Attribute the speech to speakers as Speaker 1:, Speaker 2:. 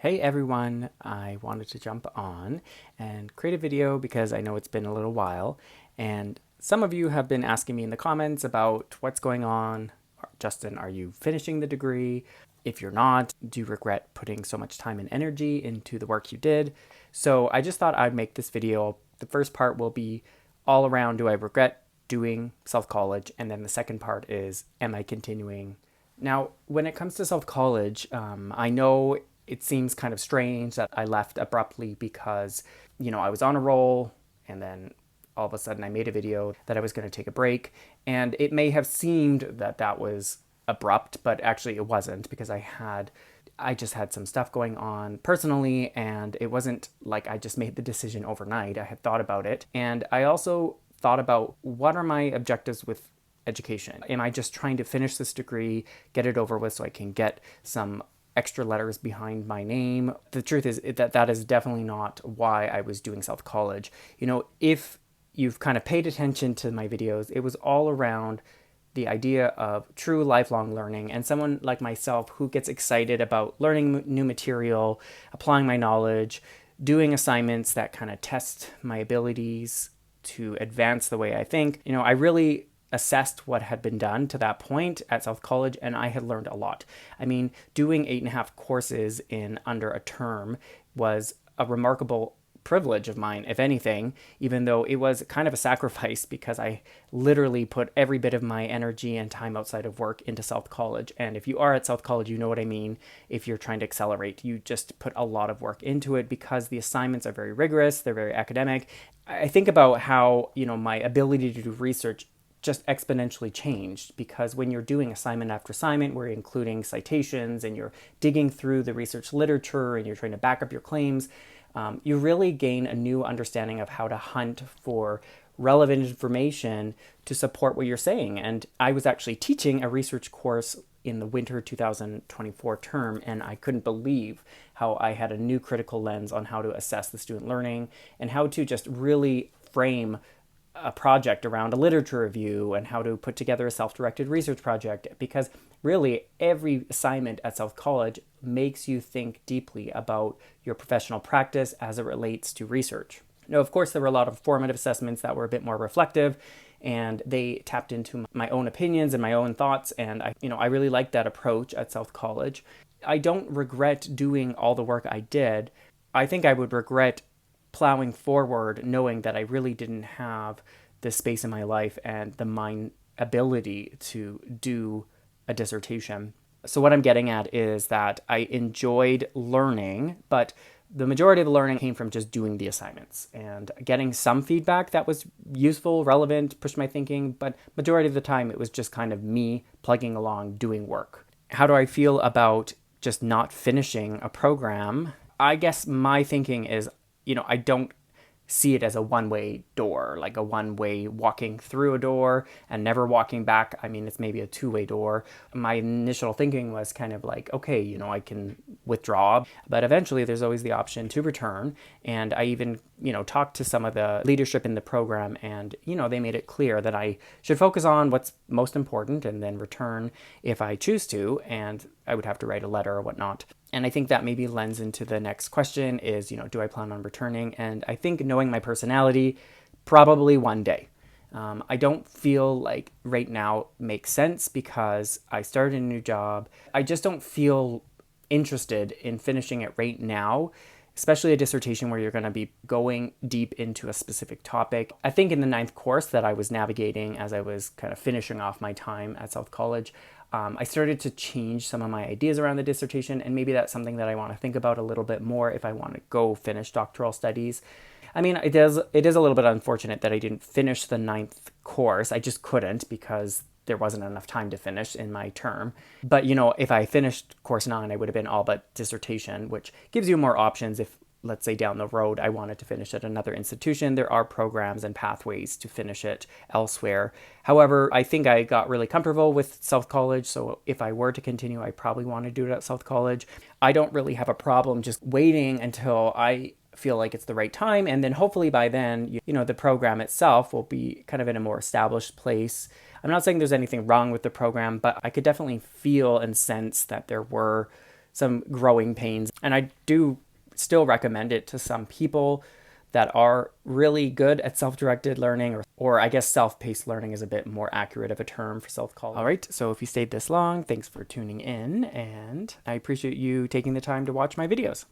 Speaker 1: Hey everyone, I wanted to jump on and create a video because I know it's been a little while and some of you have been asking me in the comments about what's going on. Justin, are you finishing the degree? If you're not, do you regret putting so much time and energy into the work you did? So I just thought I'd make this video. The first part will be all around, do I regret doing self-college? And then the second part is, am I continuing? Now, when it comes to self-college, I know it seems kind of strange that I left abruptly because, I was on a roll and then all of a sudden I made a video that I was going to take a break. And it may have seemed that that was abrupt, but actually it wasn't because I just had some stuff going on personally, and it wasn't like I just made the decision overnight. I had thought about it. And I also thought about what are my objectives with education? Am I just trying to finish this degree, get it over with so I can get some extra letters behind my name? The truth is that that is definitely not why I was doing self-college. If you've kind of paid attention to my videos, it was all around the idea of true lifelong learning, and someone like myself who gets excited about learning new material, applying my knowledge, doing assignments that kind of test my abilities to advance the way I think. I really assessed what had been done to that point at South College, and I had learned a lot. I mean, doing 8.5 courses in under a term was a remarkable privilege of mine, if anything, even though it was kind of a sacrifice because I literally put every bit of my energy and time outside of work into South College. And if you are at South College, you know what I mean. If you're trying to accelerate, you just put a lot of work into it because the assignments are very rigorous, they're very academic. I think about how, my ability to do research just exponentially changed because when you're doing assignment after assignment where you're including citations and you're digging through the research literature and you're trying to back up your claims, you really gain a new understanding of how to hunt for relevant information to support what you're saying. And I was actually teaching a research course in the winter 2024 term, and I couldn't believe how I had a new critical lens on how to assess the student learning and how to just really frame a project around a literature review and how to put together a self-directed research project, because really every assignment at South College makes you think deeply about your professional practice as it relates to research. Now, of course, there were a lot of formative assessments that were a bit more reflective, and they tapped into my own opinions and my own thoughts, and I really liked that approach at South College. I don't regret doing all the work I did. I think I would regret plowing forward knowing that I really didn't have the space in my life and the mind ability to do a dissertation. So what I'm getting at is that I enjoyed learning, but the majority of the learning came from just doing the assignments and getting some feedback that was useful, relevant, pushed my thinking, but majority of the time it was just kind of me plugging along, doing work. How do I feel about just not finishing a program? I guess my thinking is, I don't see it as a one-way door, like a one-way walking through a door and never walking back. I mean, it's maybe a two-way door. My initial thinking was kind of like, okay, I can withdraw, but eventually there's always the option to return. And I even, talked to some of the leadership in the program, and, they made it clear that I should focus on what's most important and then return if I choose to, and I would have to write a letter or whatnot. And I think that maybe lends into the next question is, do I plan on returning? And I think knowing my personality, probably one day. I don't feel like right now makes sense because I started a new job. I just don't feel interested in finishing it right now, especially a dissertation where you're going to be going deep into a specific topic. I think in the 9th course that I was navigating as I was kind of finishing off my time at South College, I started to change some of my ideas around the dissertation, and maybe that's something that I want to think about a little bit more if I want to go finish doctoral studies. I mean, it is a little bit unfortunate that I didn't finish the 9th course. I just couldn't because there wasn't enough time to finish in my term. But, if I finished course 9, I would have been all but dissertation, which gives you more options if, let's say down the road, I wanted to finish at another institution. There are programs and pathways to finish it elsewhere. However, I think I got really comfortable with South College, so if I were to continue, I probably want to do it at South College. I don't really have a problem just waiting until I feel like it's the right time, and then hopefully by then, the program itself will be kind of in a more established place. I'm not saying there's anything wrong with the program, but I could definitely feel and sense that there were some growing pains. And I do still recommend it to some people that are really good at self-directed learning, or I guess self-paced learning is a bit more accurate of a term for self-college. All right, so if you stayed this long, thanks for tuning in, and I appreciate you taking the time to watch my videos.